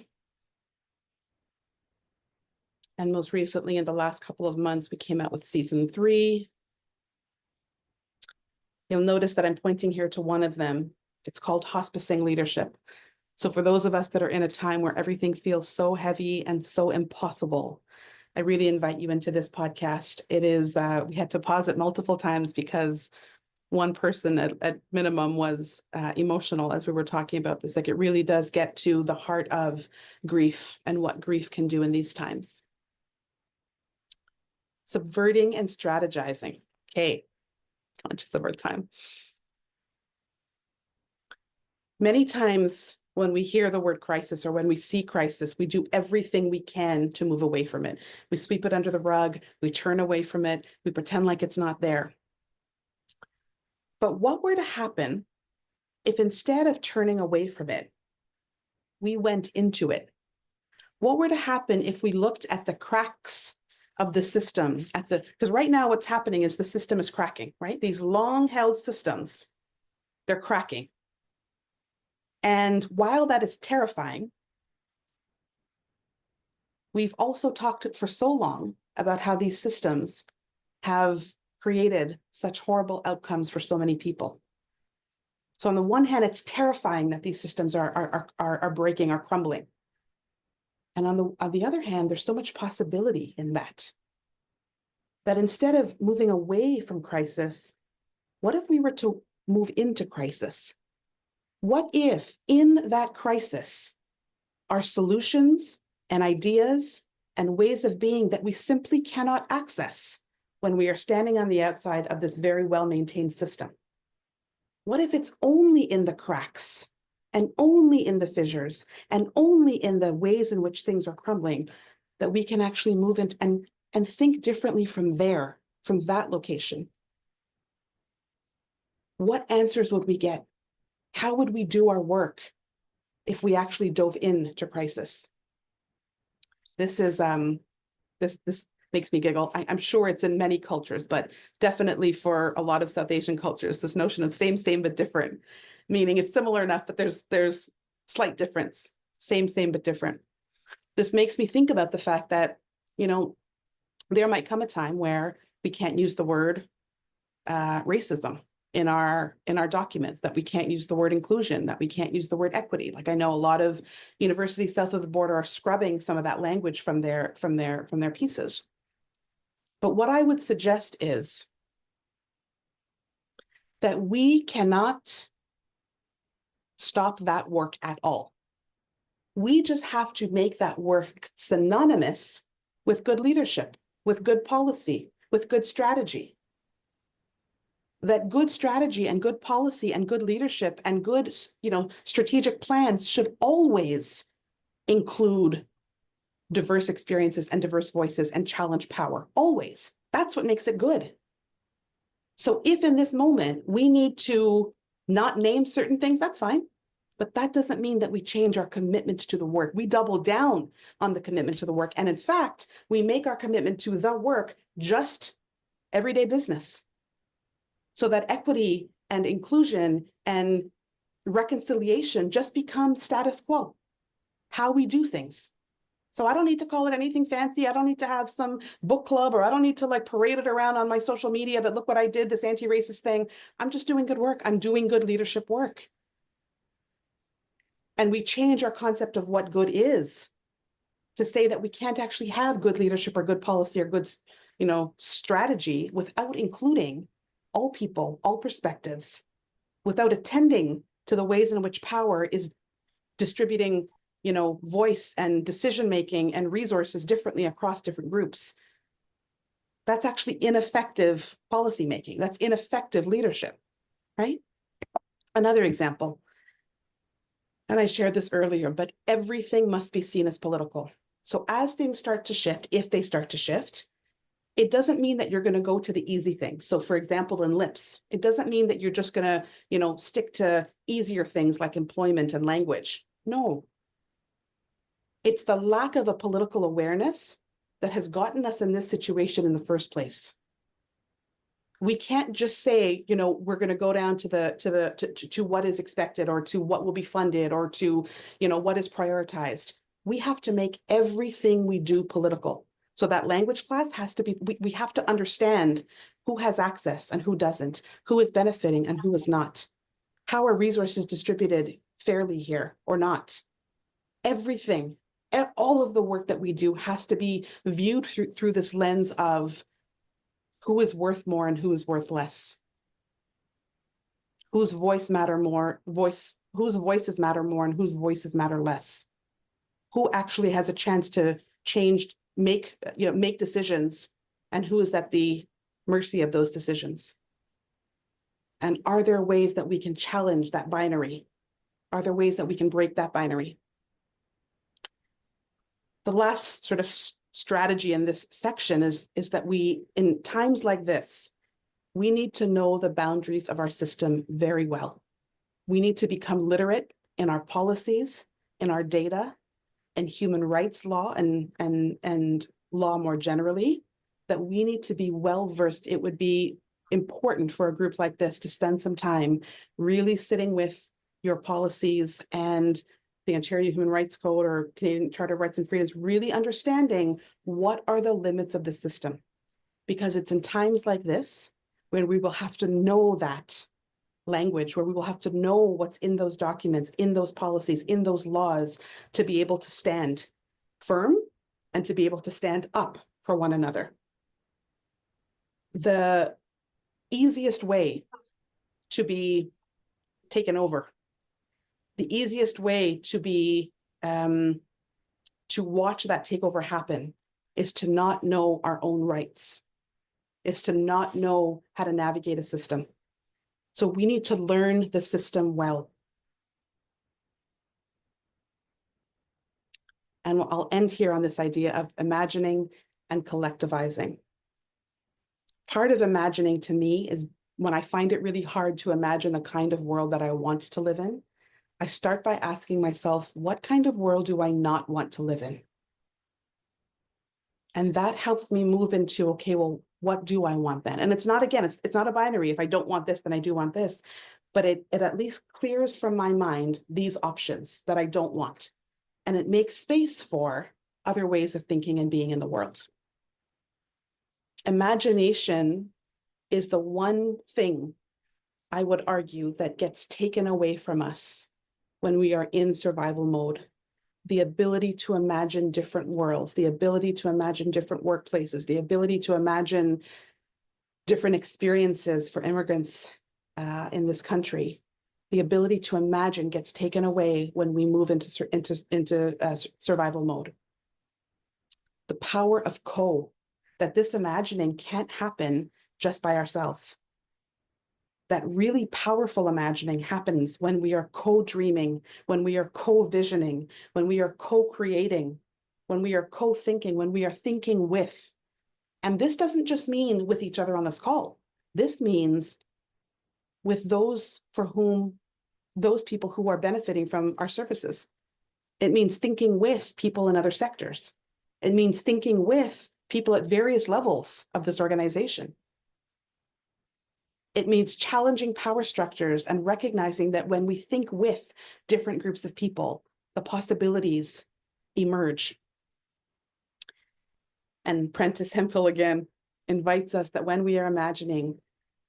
And most recently, in the last couple of months, we came out with season 3. You'll notice that I'm pointing here to one of them. It's called Hospicing Leadership. So for those of us that are in a time where everything feels so heavy and so impossible, I really invite you into this podcast. It is, we had to pause it multiple times because one person at minimum was emotional as we were talking about this. Like, it really does get to the heart of grief and what grief can do in these times. Subverting and strategizing. Okay, conscious of our time. Many times when we hear the word crisis or when we see crisis, we do everything we can to move away from it. We sweep it under the rug, we turn away from it, we pretend like it's not there. But what were to happen if instead of turning away from it, we went into it? What were to happen if we looked at the cracks of the system, because right now what's happening is the system is cracking, right? These long-held systems, they're cracking. And while that is terrifying, we've also talked for so long about how these systems have created such horrible outcomes for so many people. So on the one hand, it's terrifying that these systems are breaking, are crumbling. And on the other hand, there's so much possibility in that. That instead of moving away from crisis, what if we were to move into crisis? What if in that crisis, are solutions and ideas and ways of being that we simply cannot access when we are standing on the outside of this very well-maintained system? What if it's only in the cracks and only in the fissures and only in the ways in which things are crumbling that we can actually move in and think differently from there, from that location? What answers would we get? How would we do our work if we actually dove into crisis? This is this makes me giggle. I'm sure it's in many cultures, but definitely for a lot of South Asian cultures, this notion of same, but different, meaning it's similar enough, but there's slight difference. Same, but different. This makes me think about the fact that, you know, there might come a time where we can't use the word racism in our documents, that we can't use the word inclusion, that we can't use the word equity. Like I know a lot of universities south of the border are scrubbing some of that language from their pieces. But what I would suggest is that we cannot stop that work at all. We just have to make that work synonymous with good leadership, with good policy, with good strategy. That good strategy and good policy and good leadership and good, you know, strategic plans should always include diverse experiences and diverse voices and challenge power, always. That's what makes it good. So if in this moment we need to not name certain things, that's fine. But that doesn't mean that we change our commitment to the work. We double down on the commitment to the work. And in fact, we make our commitment to the work just everyday business, so that equity and inclusion and reconciliation just become status quo, how we do things. So I don't need to call it anything fancy. I don't need to have some book club, or I don't need to like parade it around on my social media that look what I did, this anti-racist thing. I'm just doing good work. I'm doing good leadership work. And we change our concept of what good is to say that we can't actually have good leadership or good policy or good, you know, strategy without including all people, all perspectives, without attending to the ways in which power is distributing, you know, voice and decision-making and resources differently across different groups. That's actually ineffective policymaking. That's ineffective leadership, right? Another example, and I shared this earlier, but everything must be seen as political. So as things start to shift, if they start to shift, it doesn't mean that you're going to go to the easy things. So for example, in LIPs, it doesn't mean that you're just going to, you know, stick to easier things like employment and language. No. It's the lack of a political awareness that has gotten us in this situation in the first place. We can't just say, you know, we're going to go down to what is expected, or to what will be funded, or to, you know, what is prioritized. We have to make everything we do political. So that language class has to be, we have to understand who has access and who doesn't, who is benefiting and who is not. How are resources distributed fairly here or not? Everything, all of the work that we do has to be viewed through this lens of who is worth more and who is worth less. Whose voice matter more, whose voices matter more and whose voices matter less. Who actually has a chance to change, make decisions, and who is at the mercy of those decisions? And are there ways that we can challenge that binary? Are there ways that we can break that binary? The last sort of strategy in this section is that we, in times like this, we need to know the boundaries of our system very well. We need to become literate in our policies, in our data, and human rights law and law more generally, that we need to be well versed. It would be important for a group like this to spend some time really sitting with your policies and the Ontario Human Rights Code or Canadian Charter of Rights and Freedoms, really understanding what are the limits of the system. Because it's in times like this when we will have to know that language, where we will have to know what's in those documents, in those policies, in those laws, to be able to stand firm and to be able to stand up for one another. The easiest way to be taken over, the easiest way to be to watch that takeover happen, is to not know our own rights, is to not know how to navigate a system. So we need to learn the system well. And I'll end here on this idea of imagining and collectivizing. Part of imagining to me is when I find it really hard to imagine the kind of world that I want to live in, I start by asking myself, what kind of world do I not want to live in? And that helps me move into, okay, well, what do I want then? And it's not, again, it's not a binary. If I don't want this, then I do want this. But it at least clears from my mind these options that I don't want. And it makes space for other ways of thinking and being in the world. Imagination is the one thing, I would argue, that gets taken away from us when we are in survival mode. The ability to imagine different worlds, the ability to imagine different workplaces, the ability to imagine different experiences for immigrants in this country. The ability to imagine gets taken away when we move into survival mode. The power of that this imagining can't happen just by ourselves. That really powerful imagining happens when we are co-dreaming, when we are co-visioning, when we are co-creating, when we are co-thinking, when we are thinking with. And this doesn't just mean with each other on this call. This means with those people who are benefiting from our services. It means thinking with people in other sectors. It means thinking with people at various levels of this organization. It means challenging power structures and recognizing that when we think with different groups of people, the possibilities emerge. And Prentice Hemphill again invites us that when we are imagining,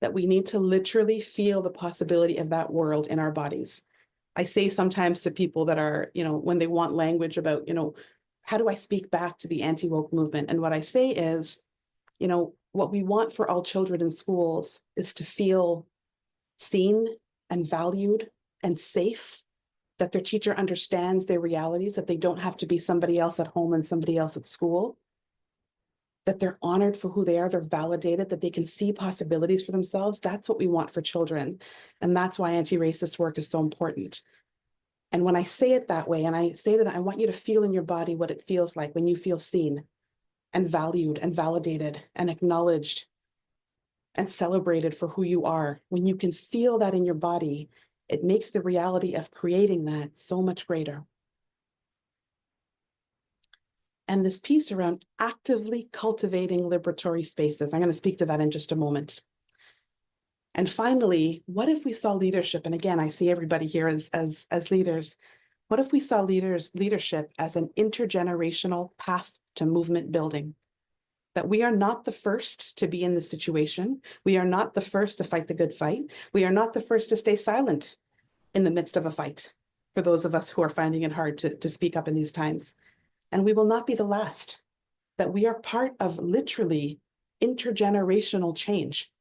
that we need to literally feel the possibility of that world in our bodies. I say sometimes to people that are, when they want language about, how do I speak back to the anti-woke movement? And what I say is, what we want for all children in schools is to feel seen and valued and safe, that their teacher understands their realities, that they don't have to be somebody else at home and somebody else at school, that they're honored for who they are, they're validated, that they can see possibilities for themselves. That's what we want for children. And that's why anti-racist work is so important. And when I say it that way, and I say that I want you to feel in your body what it feels like when you feel seen and valued and validated and acknowledged and celebrated for who you are. When you can feel that in your body, it makes the reality of creating that so much greater. And this piece around actively cultivating liberatory spaces, I'm going to speak to that in just a moment. And finally, what if we saw leadership? And again, I see everybody here as leaders. What if we saw leadership as an intergenerational path to movement building? That we are not the first to be in this situation. We are not the first to fight the good fight. We are not the first to stay silent in the midst of a fight, for those of us who are finding it hard to speak up in these times. And we will not be the last. That we are part of literally intergenerational change.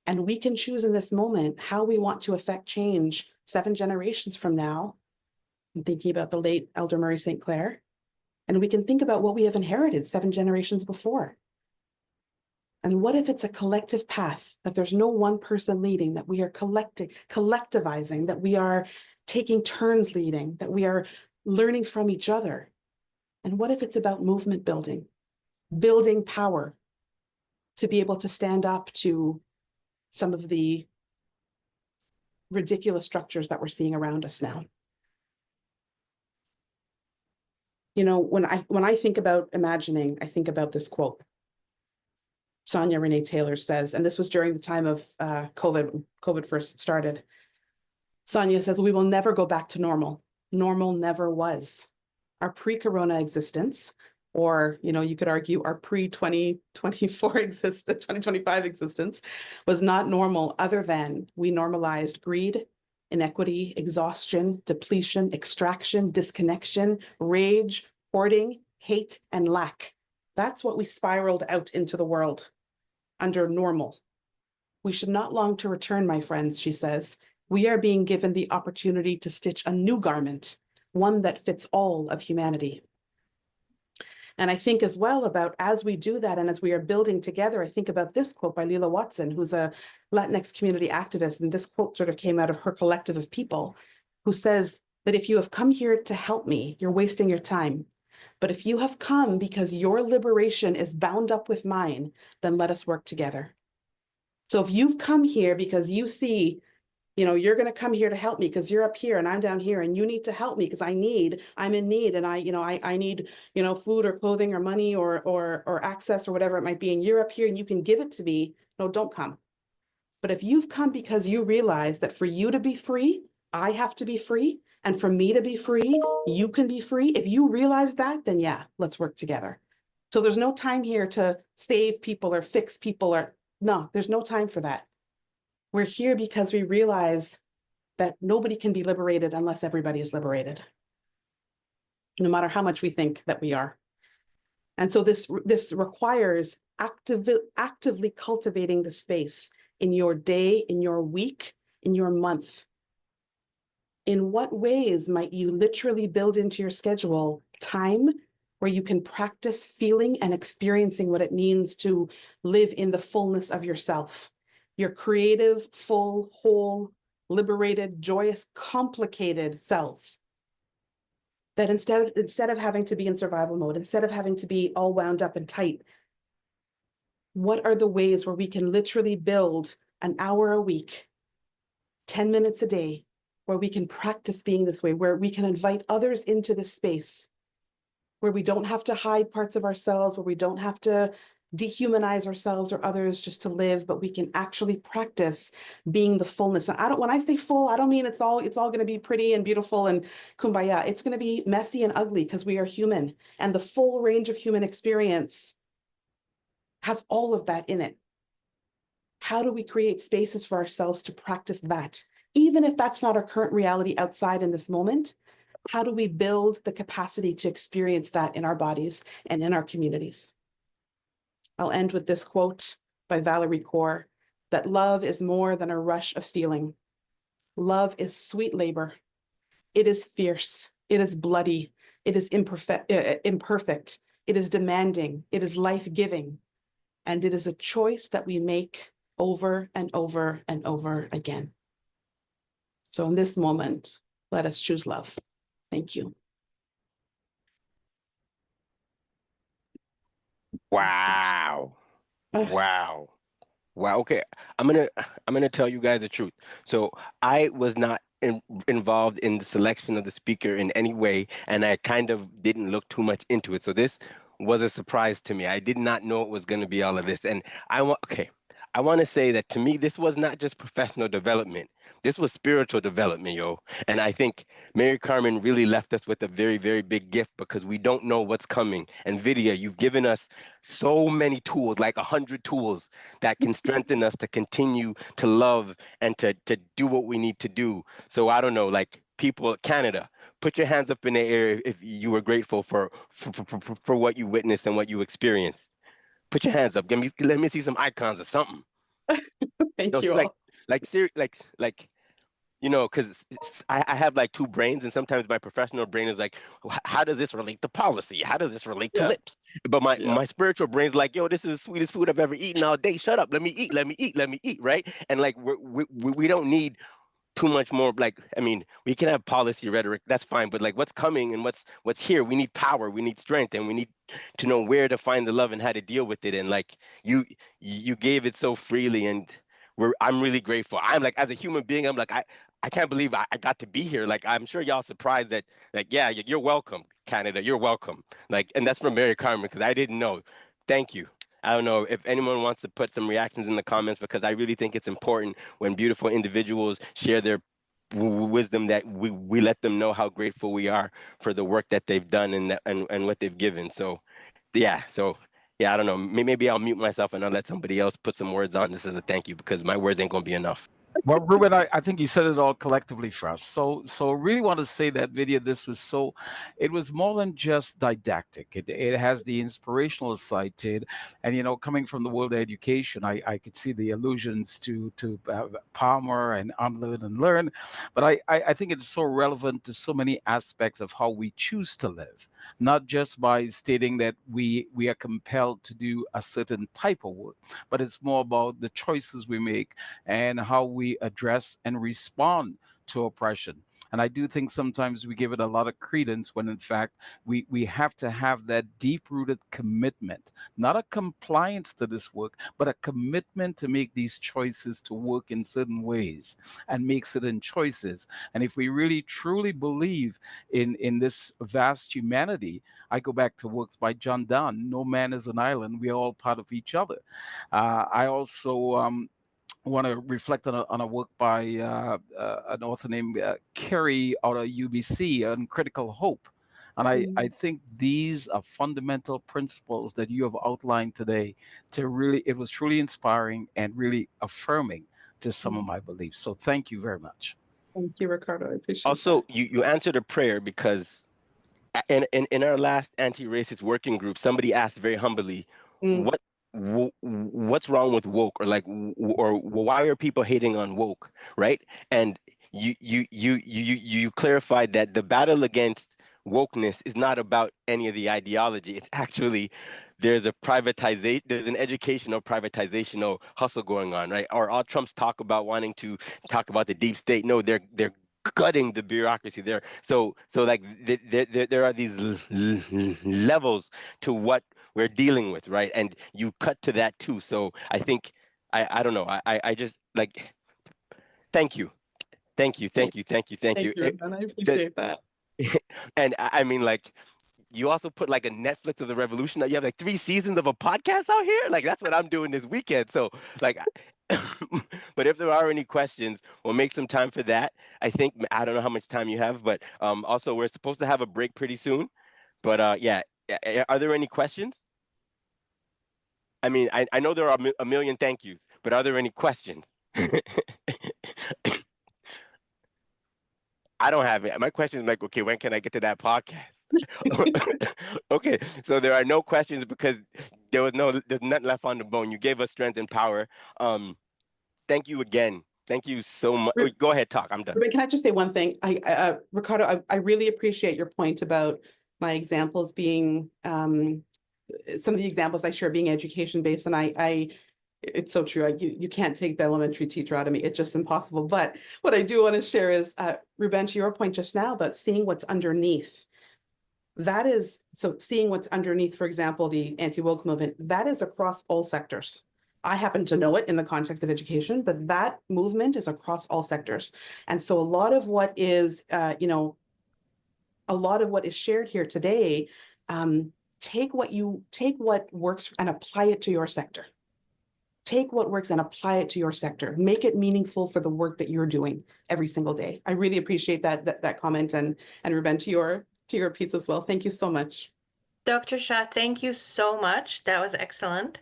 And we can choose in this moment how we want to affect change 7 generations from now. I'm thinking about the late Elder Murray St. Clair. And we can think about what we have inherited 7 generations before. And what if it's a collective path, that there's no one person leading, that we are collectivizing, that we are taking turns leading, that we are learning from each other? And what if it's about movement building power to be able to stand up to some of the ridiculous structures that we're seeing around us now? When I think about imagining, I think about this quote. Sonia Renee Taylor says, and this was during the time of COVID first started. Sonia says, "We will never go back to normal. Normal never was. Our pre-corona existence or, you could argue our pre-2024 existence, 2025 existence was not normal, other than we normalized greed, inequity, exhaustion, depletion, extraction, disconnection, rage, hoarding, hate, and lack. That's what we spiraled out into the world under normal. We should not long to return, my friends, she says. We are being given the opportunity to stitch a new garment, one that fits all of humanity. And I think as well about, as we do that and as we are building together, I think about this quote by Lila Watson, who's a Latinx community activist. And this quote sort of came out of her collective of people, who says that if you have come here to help me, you're wasting your time. But if you have come because your liberation is bound up with mine, then let us work together. So if you've come here because you see, you're going to come here to help me because you're up here and I'm down here, and you need to help me because I'm in need, and I need, food or clothing or money or access or whatever it might be, and you're up here and you can give it to me. No, don't come. But if you've come because you realize that for you to be free, I have to be free. And for me to be free, you can be free. If you realize that, then yeah, let's work together. So there's no time here to save people or fix people no, there's no time for that. We're here because we realize that nobody can be liberated unless everybody is liberated, no matter how much we think that we are. And so this requires actively cultivating the space in your day, in your week, in your month. In what ways might you literally build into your schedule time where you can practice feeling and experiencing what it means to live in the fullness of yourself, your creative, full, whole, liberated, joyous, complicated selves? That instead of having to be in survival mode, instead of having to be all wound up and tight, what are the ways where we can literally build an hour a week, 10 minutes a day, where we can practice being this way, where we can invite others into this space, where we don't have to hide parts of ourselves, where we don't have to dehumanize ourselves or others just to live, but we can actually practice being the fullness. And when I say full, I don't mean it's all going to be pretty and beautiful and kumbaya. It's going to be messy and ugly because we are human, and the full range of human experience has all of that in it. How do we create spaces for ourselves to practice that? Even if that's not our current reality outside in this moment, how do we build the capacity to experience that in our bodies and in our communities? I'll end with this quote by Valerie Kaur, that love is more than a rush of feeling. Love is sweet labor. It is fierce. It is bloody. It is imperfect. It is demanding. It is life-giving. And it is a choice that we make over and over and over again. So in this moment, let us choose love. Thank you. Wow. Wow. Wow. Okay. I'm gonna tell you guys the truth. So I was not involved in the selection of the speaker in any way, and I kind of didn't look too much into it. So this was a surprise to me. I did not know it was going to be all of this. And I want to say that to me, this was not just professional development. This was spiritual development, yo. And I think Mary Carmen really left us with a very, very big gift, because we don't know what's coming. And Vidya, you've given us so many tools, like 100 tools that can strengthen us to continue to love and to do what we need to do. So I don't know, like people, Canada, put your hands up in the air if you were grateful for what you witnessed and what you experienced. Put your hands up. Let me see some icons or something. No, Thank you like all. like because I have like two brains, and sometimes my professional brain is like, how does this relate to policy? How does this relate to Yeah, lips? But my yeah. my spiritual brain's like, yo, this is the sweetest food I've ever eaten all day. Shut up, let me eat, let me eat, let me eat, right? And like we don't need too much more. Like, I mean, we can have policy rhetoric, that's fine, but like what's coming and what's here, we need power, we need strength, and we need to know where to find the love and how to deal with it. And like you gave it so freely, and I'm really grateful. I'm like, as a human being, I'm like, I can't believe I got to be here. Like, I'm sure y'all surprised that, like, yeah, you're welcome, Canada, you're welcome. Like, and that's from Mary Carmen, because I didn't know. Thank you. I don't know if anyone wants to put some reactions in the comments, because I really think it's important when beautiful individuals share their wisdom, that we let them know how grateful we are for the work that they've done, and what they've given. So yeah, so yeah, I don't know. Maybe I'll mute myself and I'll let somebody else put some words on this as a thank you because my words ain't gonna be enough. Well, Ruben, I think you said it all collectively for us. So really want to say that video, it was more than just didactic. It has the inspirational side to it. And, coming from the world of education, I could see the allusions to Palmer and Unlearn and Learn. But I think it's so relevant to so many aspects of how we choose to live, not just by stating that we are compelled to do a certain type of work, but it's more about the choices we make and how we address and respond to oppression. And I do think sometimes we give it a lot of credence when in fact we have to have that deep-rooted commitment, not a compliance to this work, but a commitment to make these choices to work in certain ways and make certain choices. And if we really truly believe in this vast humanity, I go back to works by John Donne, No Man is an Island, we are all part of each other. I also want to reflect on a work by an author named Kerry out of UBC on critical hope. And I think these are fundamental principles that you have outlined today it was truly inspiring and really affirming to some of my beliefs. So thank you very much. Thank you, Ricardo. I appreciate Also, that. you answered a prayer because in our last anti-racist working group, somebody asked very humbly, Mm. what's wrong with woke, or or why are people hating on woke, right? And you clarified that the battle against wokeness is not about any of the ideology. It's actually there's an educational privatizational hustle going on, right? Or all Trump's talk about wanting to talk about the deep state. No, they're gutting the bureaucracy there. So like there are these levels to what we're dealing with, right? And you cut to that too. So I think I don't know. I just like thank you. Thank you. Thank You. you, Ruben. I appreciate that. And I mean, like, you also put like a Netflix of the revolution. That you have like 3 seasons of a podcast out here. Like that's what I'm doing this weekend. So like, but if there are any questions, we'll make some time for that. I don't know how much time you have, but also we're supposed to have a break pretty soon. But yeah, are there any questions? I mean, I know there are a million thank yous, but are there any questions? I don't have it. My question is like, okay, when can I get to that podcast? Okay, so there are no questions because there's nothing left on the bone. You gave us strength and power. Thank you again. Thank you so much. Go ahead, talk. I'm done. Ruben, can I just say one thing? Ricardo, I really appreciate your point about my examples being some of the examples I share being education based, and it's so true. You can't take the elementary teacher out of me. It's just impossible. But what I do want to share is, Ruben, to your point just now about seeing what's underneath. That is, so seeing what's underneath, for example, the anti-woke movement, that is across all sectors. I happen to know it in the context of education, but that movement is across all sectors. And so a lot of what is, a lot of what is shared here today, take what works and apply it to your sector. Take what works and apply it to your sector. Make it meaningful for the work that you're doing every single day. I really appreciate that comment, and Ruben, to your piece as well. Thank you so much. Dr. Shah, thank you so much. That was excellent.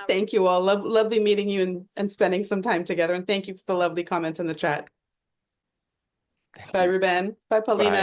Thank you all. Lovely meeting you and spending some time together. And thank you for the lovely comments in the chat. Bye, Ruben. Bye, Paulina. Bye.